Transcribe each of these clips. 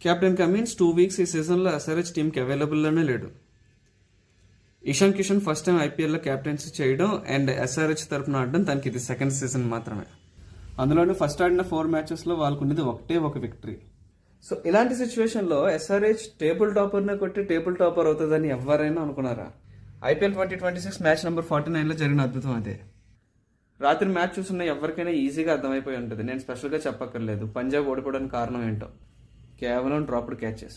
Captain Cummins 2 weeks ఈ సీజన్లో SRH టీంకి అవైలబుల్లోనే లేడు. ఇషాన్ కిషన్ ఫస్ట్ టైం ఐపీఎల్లో క్యాప్టెన్సీ చేయడం అండ్ ఎస్ఆర్హెచ్ తరఫున ఆడడం తనకి ఇది సెకండ్ సీజన్ మాత్రమే. అందులోనే ఫస్ట్ ఆడిన 4 మ్యాచెస్లో వాళ్ళకు ఉండేది ఒక విక్టరీ. సో ఇలాంటి సిచ్యువేషన్లో ఎస్ఆర్హెచ్ టేబుల్ టాపర్నే కొట్టి టేబుల్ టాపర్ అవుతుందని ఎవరైనా అనుకున్నారా? ఐపీఎల్ 2026 మ్యాచ్ నెంబర్ 49లో జరిగిన అద్భుతం అదే. రాత్రి మ్యాచ్ చూస్తున్న ఎవరికైనా ఈజీగా అర్థమైపోయి ఉంటుంది. నేను స్పెషల్గా చెప్పక్కర్లేదు పంజాబ్ ఓడిపోవడానికి కారణం ఏంటో. కేవలం డ్రాప్డ్ క్యాచెస్.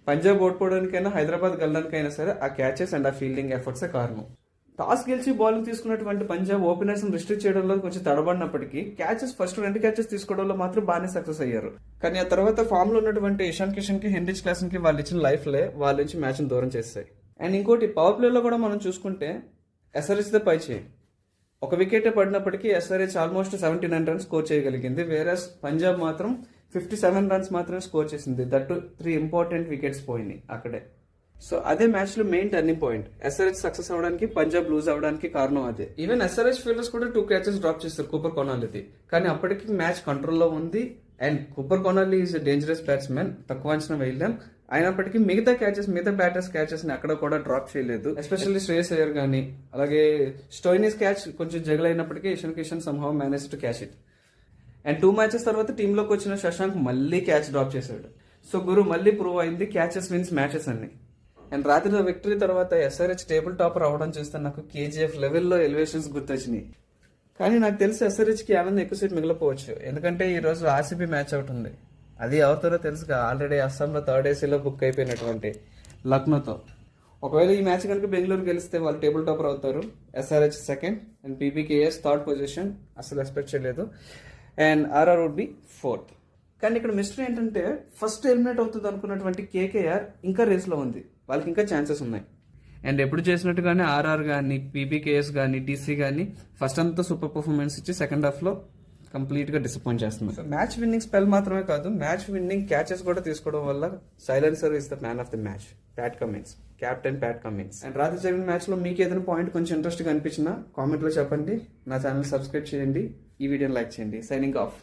పంజాబ్ ఓడిపోవడానికైనా హైదరాబాద్ గెలడానికైనా సరే ఆ క్యాచెస్ అండ్ ఆ ఫీల్డింగ్ ఎఫర్ట్సే కారణం. టాస్ గెలిచి బౌలింగ్ తీసుకున్నటువంటి పంజాబ్ ఓపెనర్స్ రిస్ట్రిక్ట్ చేయడంలో కొంచెం తడబడినప్పటికీ క్యాచెస్ ఫస్ట్ 2 క్యాచెస్ తీసుకోవడంలో మాత్రం బాగానే సక్సెస్ అయ్యారు. కానీ ఆ తర్వాత ఫామ్ లో ఉన్నటువంటి ఇషాన్ కిషన్ కి హెన్రిచ్ క్లాసన్ కి వాళ్ళు ఇచ్చిన లైఫ్లే వాళ్ళ నుంచి మ్యాచ్ ని దూరం చేస్తాయి. అండ్ ఇంకోటి పవర్ ప్లేలో కూడా మనం చూసుకుంటే ఎస్ఆర్హెచ్ దే పై చేయి. ఒక వికెటే పడినప్పటికీ ఎస్ఆర్హెచ్ ఆల్మోస్ట్ 79 రన్స్ స్కోర్ చేయగలిగింది. వేరే పంజాబ్ మాత్రం 57 రన్స్ మాత్రమే స్కోర్ చేసింది. దట్టు 3 ఇంపార్టెంట్ వికెట్స్ పోయినాయి అక్కడే. సో అదే మ్యాచ్ లో main turning point. SRH success అవడానికి పంజాబ్ లూజ్ అవడానికి కారణం అదే. ఈవెన్ ఎస్ఆర్హెచ్ ఫీల్డర్స్ కూడా 2 క్యాచెస్ డ్రాప్ చేస్తారు కూపర్ కొనాలిది. కానీ అప్పటికి మ్యాచ్ కంట్రోల్లో ఉంది. అండ్ కూపర్ కొనాలి ఈజ్ డేంజరస్ బ్యాట్స్మెన్, తక్కువ అంచనా వేయలేం. అయినప్పటికీ మిగతా బ్యాటర్స్ క్యాచెస్ ని అక్కడ కూడా డ్రాప్ చేయలేదు. ఎస్పెషల్లీ శ్రేయస్ అయ్యర్ గానీ అలాగే స్టోయినిస్ క్యాచ్ కొంచెం జగల్ అయినప్పటికీ Ishan Kishan somehow manage to catch it. And 2 matches తర్వాత టీంలోకి వచ్చిన శశాంక్ మళ్ళీ క్యాచ్ డ్రాప్ చేశాడు. సో గురు మళ్ళీ ప్రూవ్ అయింది క్యాచెస్ విన్స్ మ్యాచెస్ అన్ని. అండ్ రాత్రి విక్టరీ తర్వాత ఎస్ఆర్హెచ్ టేబుల్ టాపర్ అవడం చూస్తే నాకు కేజీఎఫ్ లెవెల్లో ఎలివేషన్స్ గుర్తొచ్చినాయి. కానీ నాకు తెలిసి ఎస్ఆర్హెచ్కి ఆనందం ఎక్కువ సేపు మిగిలిపోవచ్చు. ఎందుకంటే ఈ రోజు ఆర్సీబీ మ్యాచ్ అవుట్ ఉంది. అది ఎవరితోనో తెలుసుగా, ఆల్రెడీ అస్సాంలో 3rd ఏసీలో బుక్ అయిపోయినటువంటి లక్నోతో. ఒకవేళ ఈ మ్యాచ్ కనుక బెంగళూరు గెలిస్తే వాళ్ళు టేబుల్ టాపర్ అవుతారు. SRH second and PBKS 3rd position. అసలు ఎక్స్పెక్ట్ చేయలేదు. And RR would be 4th. కానీ ఇక్కడ మిస్టరీ ఏంటంటే ఫస్ట్ ఎలిమినేట్ అవుతుంది అనుకున్నటువంటి కేకేఆర్ ఇంకా రేస్లో ఉంది. వాళ్ళకి ఇంకా ఛాన్సెస్ ఉన్నాయి. అండ్ ఎప్పుడు చేసినట్టుగానే ఆర్ఆర్ కానీ పీబీకేఎస్ కానీ టీసీ కానీ ఫస్ట్ అంతా సూపర్ పర్ఫార్మెన్స్ ఇచ్చి సెకండ్ హాఫ్లో కంప్లీట్గా డిసప్పాయింట్ చేస్తున్నారు. సో మ్యాచ్ విన్నింగ్ స్పెల్ మాత్రమే కాదు, మ్యాచ్ విన్నింగ్ క్యాచెస్ కూడా తీసుకోవడం వల్ల silencer is the man of the match. Pat Cummins, captain Pat Cummins. And రాత్రి జరిగిన మ్యాచ్లో మీకు ఏదైనా పాయింట్ కొంచెం ఇంట్రెస్ట్గా అనిపించినా కామెంట్లో చెప్పండి. నా ఛానల్ సబ్స్క్రైబ్ చేయండి, ఈ వీడియోని లైక్ చేయండి. Signing off.